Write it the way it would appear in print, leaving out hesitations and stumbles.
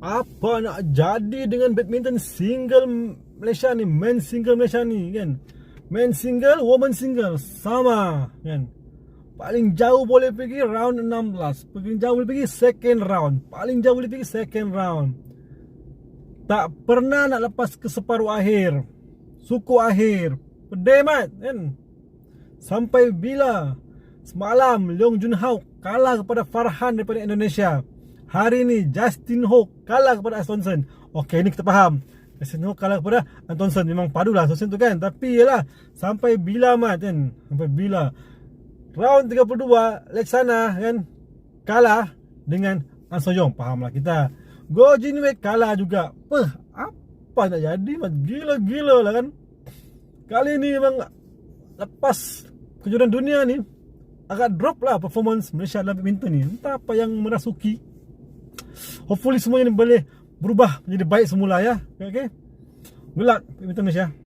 Apa nak jadi dengan badminton single Malaysia ni, men single Malaysia ni kan? Men single, woman single sama kan? Paling jauh boleh pergi round 16, paling jauh boleh pergi second round, paling jauh boleh pergi second round. Tak pernah nak lepas ke separuh akhir, suku akhir. Pedih mat kan? Sampai bila semalam Leong Junhao kalah kepada Farhan daripada Indonesia. Hari ni Justin Ho kalah kepada Antonsen. Okey, ni kita faham. Justin Ho kalah kepada Antonsen. Memang padulah Antonsen tu kan. Tapi yalah, sampai bila mat kan? Sampai bila? Round 32 Leksana kan kalah dengan An Soyong. Fahamlah kita. Go Jinwei kalah juga. Apa nak jadi mat? Gila-gila lah kan. Kali ni memang lepas kejuaraan dunia ni agak drop lah performance Malaysia dalam badminton ni. Entah apa yang merasuki. Hopefully semuanya ni boleh berubah menjadi baik semula ya. Okay. Good luck badminton Malaysia.